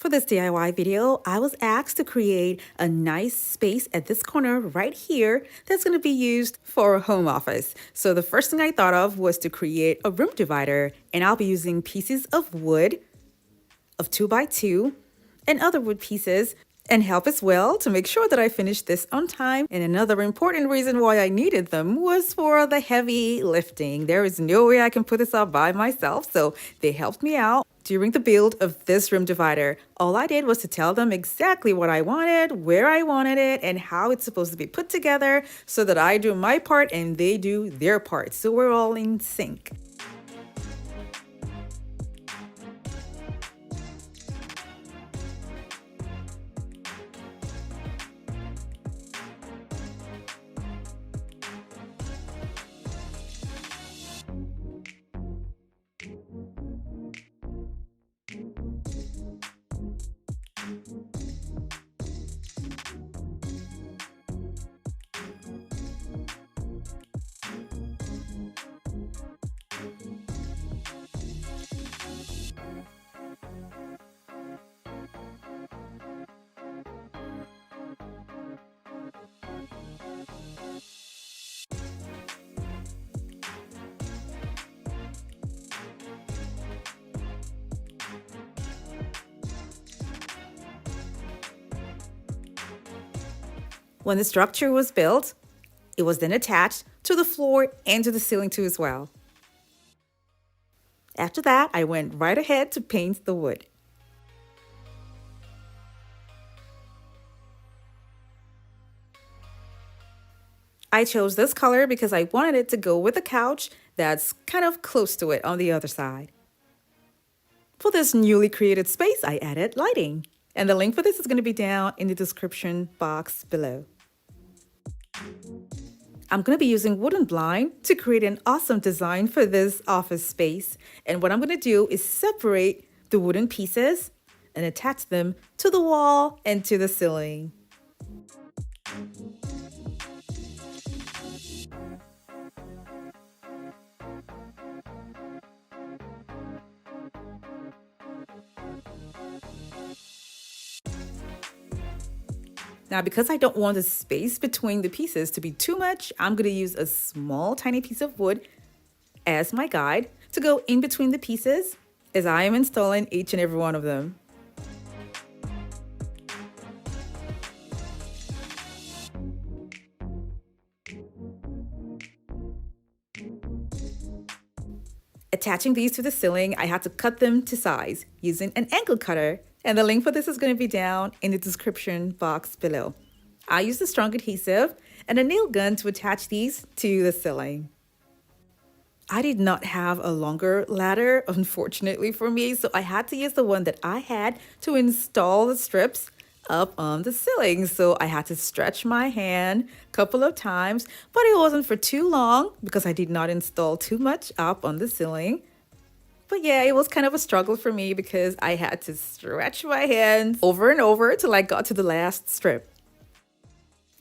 For this DIY video, I was asked to create a nice space at this corner right here that's going to be used for a home office. So the first thing I thought of was to create a room divider, and I'll be using pieces of wood of 2x2 and other wood pieces and help as well to make sure that I finish this on time. And another important reason why I needed them was for the heavy lifting. There is no way I can put this up by myself, so they helped me out during the build of this room divider. All I did was to tell them exactly what I wanted, where I wanted it, and how it's supposed to be put together so that I do my part and they do their part. So we're all in sync. When the structure was built, it was then attached to the floor and to the ceiling too as well. After that, I went right ahead to paint the wood. I chose this color because I wanted it to go with the couch that's kind of close to it on the other side. For this newly created space, I added lighting, and the link for this is going to be down in the description box below. I'm going to be using wooden blind to create an awesome design for this office space. And what I'm going to do is separate the wooden pieces and attach them to the wall and to the ceiling. Now, because I don't want the space between the pieces to be too much, I'm going to use a small, tiny piece of wood as my guide to go in between the pieces as I am installing each and every one of them. Attaching these to the ceiling, I had to cut them to size using an angle cutter. And the link for this is going to be down in the description box below. I used a strong adhesive and a nail gun to attach these to the ceiling. I did not have a longer ladder, unfortunately for me, so I had to use the one that I had to install the strips up on the ceiling. So I had to stretch my hand a couple of times, but it wasn't for too long because I did not install too much up on the ceiling. But yeah, it was kind of a struggle for me because I had to stretch my hands over and over till I got to the last strip.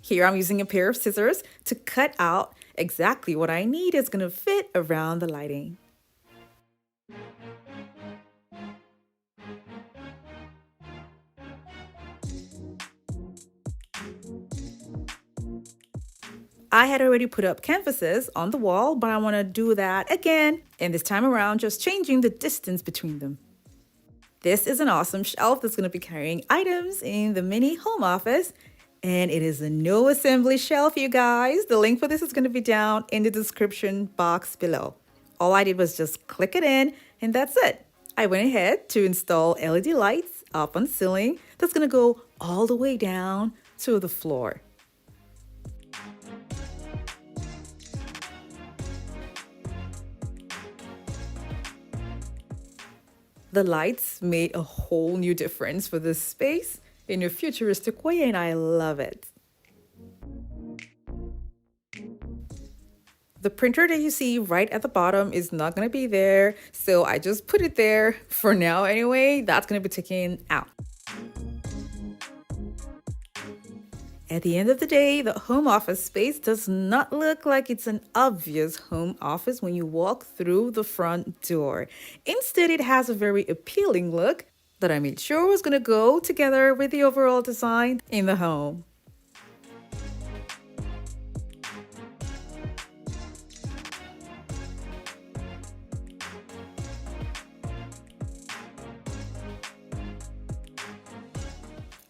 Here I'm using a pair of scissors to cut out exactly what I need is going to fit around the lighting. I had already put up canvases on the wall, but I want to do that again, and this time around just changing the distance between them. This is an awesome shelf that's going to be carrying items in the mini home office, and it is a no assembly shelf, you guys. The link for this is going to be down in the description box below. All I did was just click it in, and that's it. I went ahead to install LED lights up on the ceiling that's going to go all the way down to the floor. The lights made a whole new difference for this space in a futuristic way, and I love it. The printer that you see right at the bottom is not going to be there, so I just put it there for now anyway. That's going to be taken out. At the end of the day, the home office space does not look like it's an obvious home office when you walk through the front door. Instead, it has a very appealing look. that I made sure was going to go together with the overall design in the home.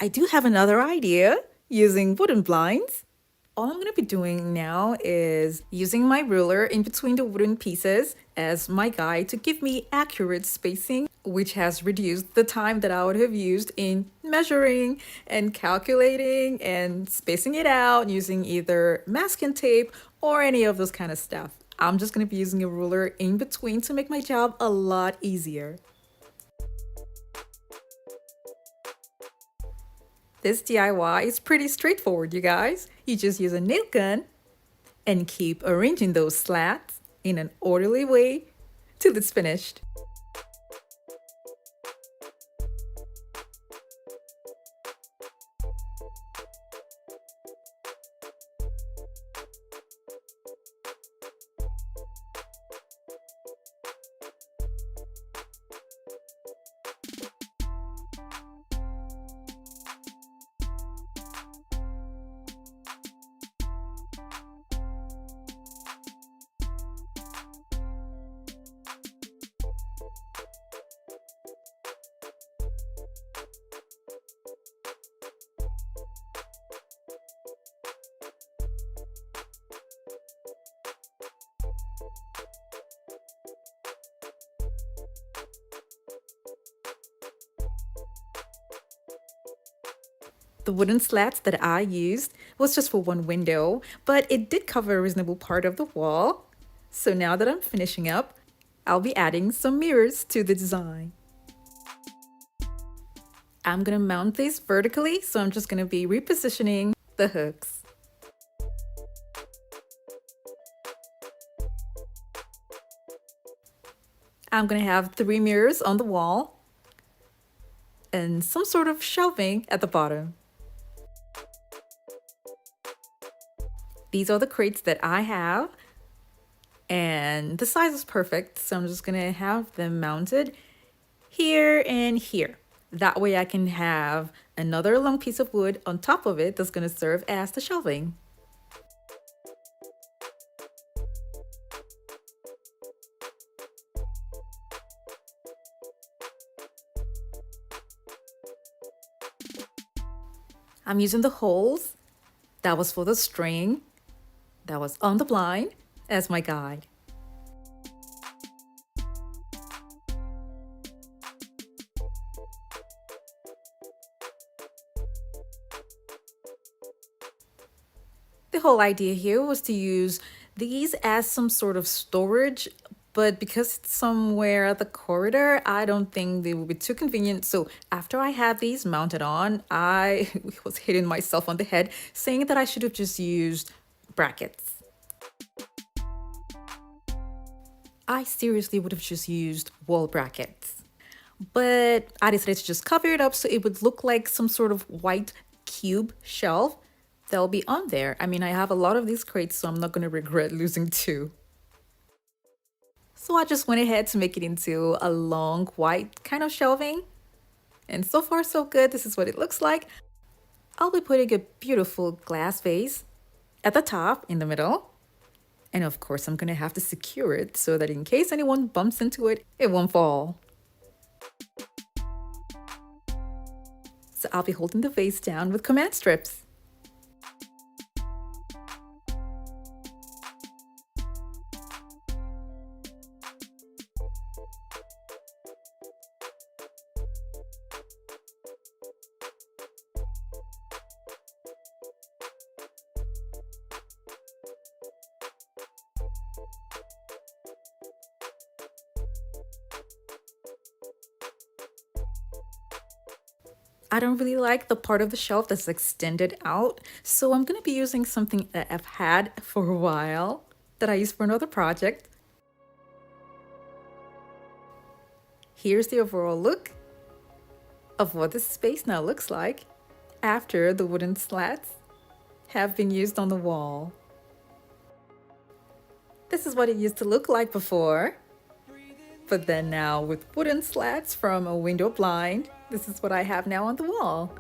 I do have another idea using wooden blinds. All I'm going to be doing now is using my ruler in between the wooden pieces as my guide to give me accurate spacing, which has reduced the time that I would have used in measuring and calculating and spacing it out using either masking tape or any of those kind of stuff. I'm just going to be using a ruler in between to make my job a lot easier. This DIY is pretty straightforward, you guys. You just use a nail gun and keep arranging those slats in an orderly way till it's finished. The wooden slats that I used was just for one window, but it did cover a reasonable part of the wall. So now that I'm finishing up, I'll be adding some mirrors to the design. I'm gonna mount these vertically, so I'm just gonna be repositioning the hooks. I'm gonna have 3 mirrors on the wall and some sort of shelving at the bottom. These are the crates that I have, and the size is perfect, so I'm just gonna have them mounted here and here. That way I can have another long piece of wood on top of it that's gonna serve as the shelving. I'm using the holes that was for the string that was on the blind as my guide. The whole idea here was to use these as some sort of storage, but because it's somewhere at the corridor, I don't think they will be too convenient. So after I had these mounted on, I was hitting myself on the head saying that I should have just used brackets. I seriously would have just used wall brackets, but I decided to just cover it up so it would look like some sort of white cube shelf that'll be on there. I mean, I have a lot of these crates, so I'm not going to regret losing 2. So I just went ahead to make it into a long white kind of shelving. And so far so good. This is what it looks like. I'll be putting a beautiful glass vase at the top in the middle. And of course, I'm going to have to secure it so that in case anyone bumps into it, it won't fall. So I'll be holding the vase down with command strips. I don't really like the part of the shelf that's extended out, so I'm going to be using something that I've had for a while that I used for another project. Here's the overall look of what this space now looks like after the wooden slats have been used on the wall. This is what it used to look like before, But then now with wooden slats from a window blind, this is what I have now on the wall.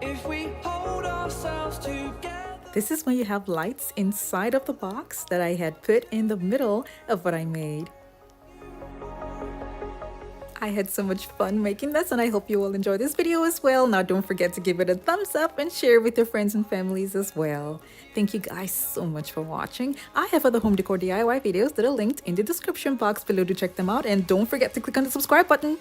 If we hold ourselves together. This is when you have lights inside of the box that I had put in the middle of what I made. I had so much fun making this, and I hope you will enjoy this video as well. Now don't forget to give it a thumbs up and share with your friends and families as well. Thank you guys so much for watching. I have other home decor DIY videos that are linked in the description box below to check them out, and don't forget to click on the subscribe button.